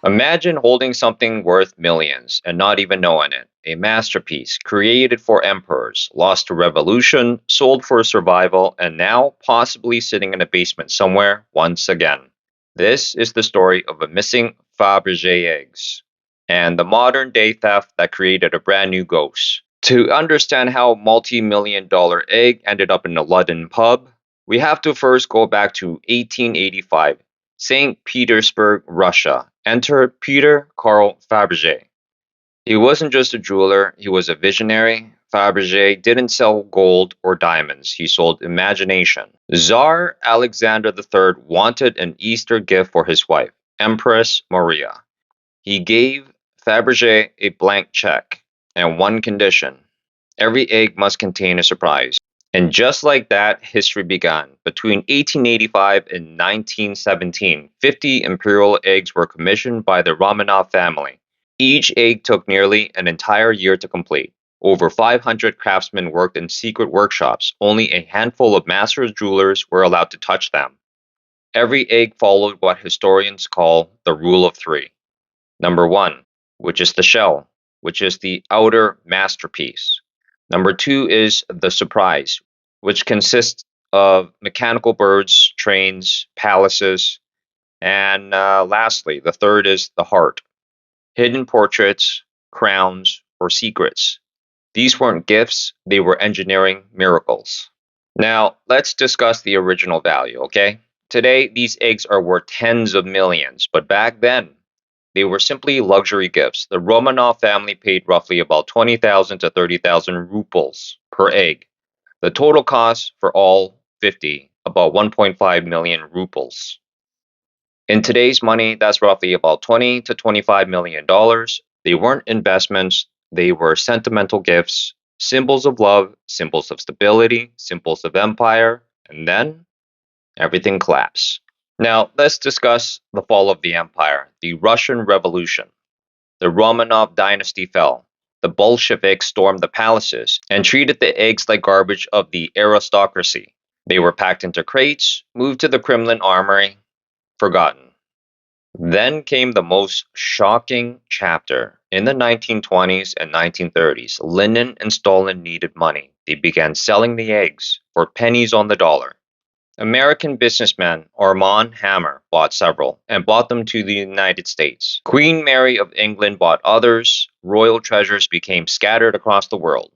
Imagine holding something worth millions and not even knowing it. A masterpiece created for emperors, lost to revolution, sold for survival, and now possibly sitting in a basement somewhere once again. This is the story of a missing Fabergé eggs and the modern day theft that created a brand new ghost. To understand how multi-million dollar egg ended up in a London pub, we have to first go back to 1885, St. Petersburg, Russia. Enter Peter Carl Fabergé. He wasn't just a jeweler, he was a visionary. Fabergé didn't sell gold or diamonds, he sold imagination. Tsar Alexander III wanted an Easter gift for his wife, Empress Maria. He gave Fabergé a blank check and one condition: every egg must contain a surprise. And just like that, history began. Between 1885 and 1917, 50 imperial eggs were commissioned by the Romanov family. Each egg took nearly an entire year to complete. Over 500 craftsmen worked in secret workshops. Only a handful of master jewelers were allowed to touch them. Every egg followed what historians call the rule of three. Number one, which is the shell, which is the outer masterpiece. Number two is the surprise, which consists of mechanical birds, trains, palaces. And lastly, the third is the heart, hidden portraits, crowns, or secrets. These weren't gifts, they were engineering miracles. Now, let's discuss the original value, okay? Today, these eggs are worth tens of millions, but back then, they were simply luxury gifts. The Romanov family paid roughly about 20,000 to 30,000 rubles per egg. The total cost for all 50, about 1.5 million rubles. In today's money, that's roughly about 20 to 25 million dollars. They weren't investments, they were sentimental gifts, symbols of love, symbols of stability, symbols of empire, and then everything collapsed. Now, let's discuss the fall of the empire, the Russian Revolution. The Romanov dynasty fell. The Bolsheviks stormed the palaces and treated the eggs like garbage of the aristocracy. They were packed into crates, moved to the Kremlin armory, forgotten. Then came the most shocking chapter. In the 1920s and 1930s, Lenin and Stalin needed money. They began selling the eggs for pennies on the dollar. American businessman Armand Hammer bought several and brought them to the United States. Queen Mary of England bought others. Royal treasures became scattered across the world.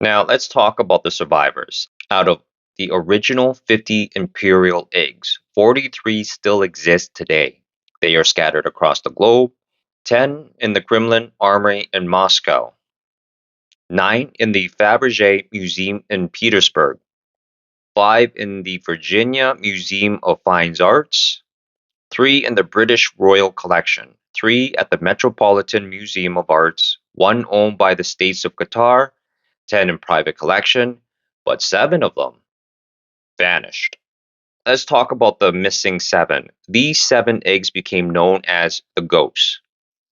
Now, let's talk about the survivors. Out of the original 50 imperial eggs, 43 still exist today. They are scattered across the globe: 10 in the Kremlin Armory in Moscow, 9 in the Fabergé Museum in Petersburg, 5 in the Virginia Museum of Fine Arts, 3 in the British Royal Collection, 3 at the Metropolitan Museum of Arts, 1 owned by the States of Qatar, 10 in private collection, but 7 of them vanished. Let's talk about the missing 7. These 7 eggs became known as the ghosts.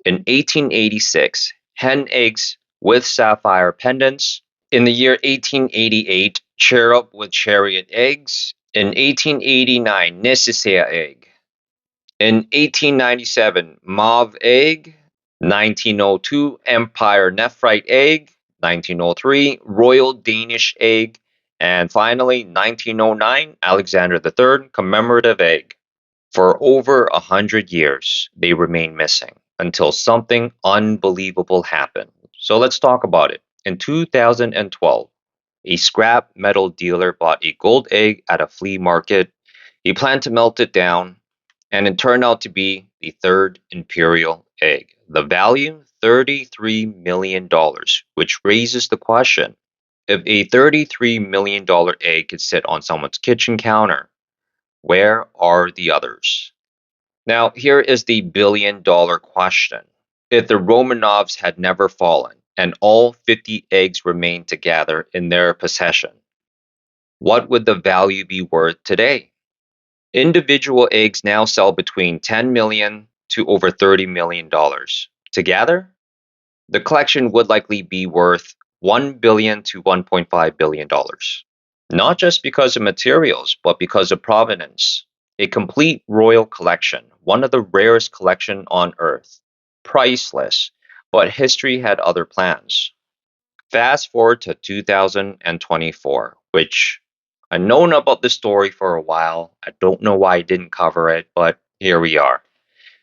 In 1886, hen eggs with sapphire pendants. In the year 1888, cherub with chariot eggs. In 1889, Nicosia egg. In 1897, mauve egg. 1902, Empire Nephrite egg. 1903, Royal Danish egg. And finally, 1909, Alexander III commemorative egg. For over 100 years, they remained missing until something unbelievable happened. So let's talk about it. In 2012, a scrap metal dealer bought a gold egg at a flea market. He planned to melt it down, and it turned out to be the third imperial egg. The value, $33 million, which raises the question: if a $33 million egg could sit on someone's kitchen counter, where are the others? Now, here is the billion-dollar question. If the Romanovs had never fallen and all 50 eggs remained together in their possession, what would the value be worth today? Individual eggs now sell between 10 million to over 30 million dollars. Together, the collection would likely be worth 1 billion to 1.5 billion dollars. Not just because of materials, but because of provenance. A complete royal collection, one of the rarest collection on earth. Priceless, but history had other plans. Fast forward to 2024, which I've known about the story for a while. I don't know why I didn't cover it, but here we are.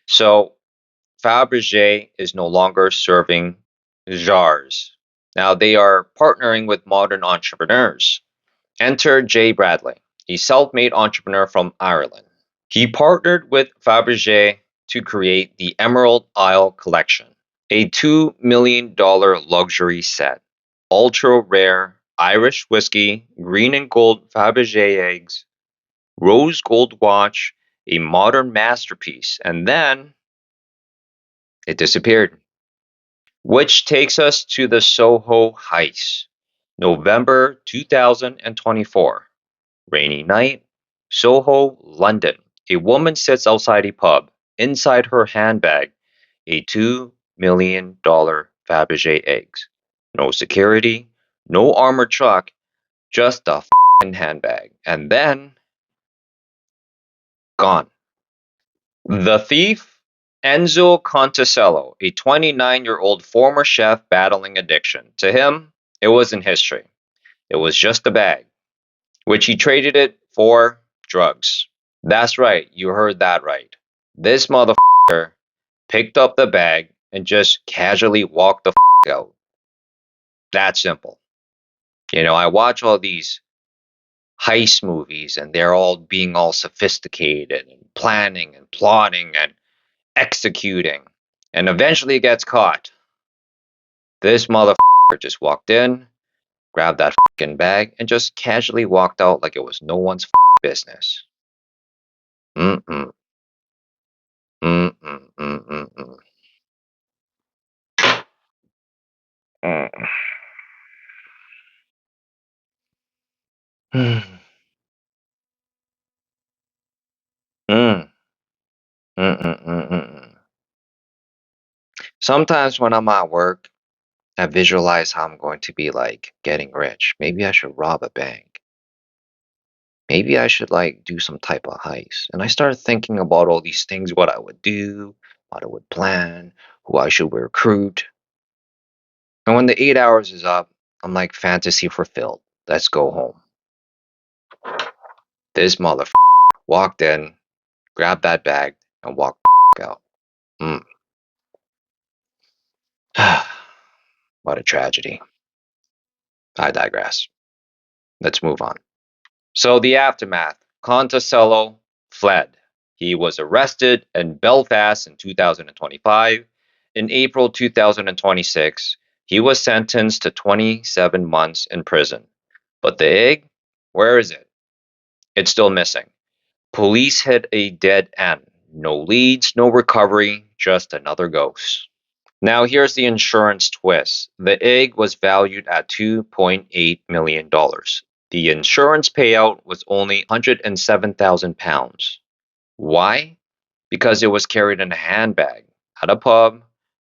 So Fabergé is no longer serving jars. Now they are partnering with modern entrepreneurs. Enter Jay Bradley, a self-made entrepreneur from Ireland. He partnered with Fabergé to create the Emerald Isle Collection, a $2 million luxury set. Ultra rare Irish whiskey, green and gold Fabergé eggs, rose gold watch, a modern masterpiece, and then it disappeared. Which takes us to the Soho Heist, November 2024. Rainy night, Soho, London. A woman sits outside a pub, inside her handbag, a $2 million Fabergé eggs. No security, no armored truck, just a handbag. And then, gone. The thief, Enzo Conticello, a 29-year-old former chef battling addiction. To him, it wasn't history. It was just a bag, which he traded it for drugs. That's right, you heard that right. This motherfucker picked up the bag and just casually walked the out. That simple. I watch all these heist movies and they're all being all sophisticated and planning and plotting and executing. And eventually it gets caught. This motherfucker just walked in, grabbed that fucking bag, and just casually walked out like it was no one's business. Mm-mm, mm-mm, mm-mm, mm. Mm. Mm, mm, mm, mm, mm, mm. Sometimes when I'm at work, I visualize how I'm going to be like getting rich. Maybe I should rob a bank. Maybe I should like do some type of heist. And I start thinking about all these things, what I would do, what I would plan, who I should recruit. And when the 8 hours is up, I'm like fantasy fulfilled. Let's go home. This motherfucker walked in, grabbed that bag, and walked out. Mm. What a tragedy. I digress. Let's move on. So the aftermath. Conticello fled. He was arrested in Belfast in 2025. In April 2026, he was sentenced to 27 months in prison. But the egg, where is it? It's still missing. Police hit a dead end. No leads, no recovery, just another ghost. Now, here's the insurance twist. The egg was valued at $2.8 million. The insurance payout was only £107,000. Why? Because it was carried in a handbag. At a pub,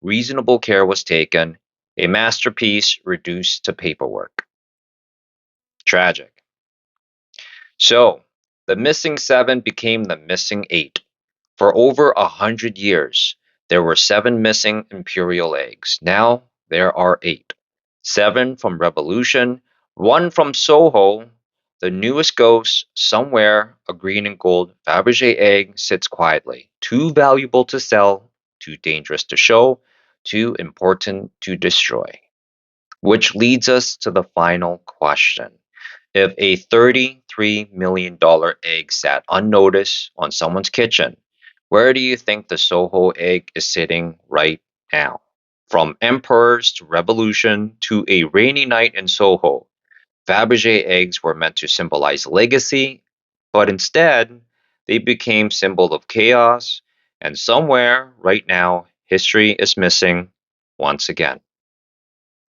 reasonable care was taken, a masterpiece reduced to paperwork. Tragic. So, the missing seven became the missing eight. For over 100 years, there were seven missing imperial eggs. Now there are eight. Seven from Revolution, one from Soho. The newest ghost, somewhere, a green and gold Fabergé egg sits quietly. Too valuable to sell, too dangerous to show, too important to destroy. Which leads us to the final question. If a $33 million egg sat unnoticed on someone's kitchen, where do you think the Soho egg is sitting right now? From emperors to revolution to a rainy night in Soho, Fabergé eggs were meant to symbolize legacy, but instead, they became symbol of chaos, and somewhere right now, history is missing once again.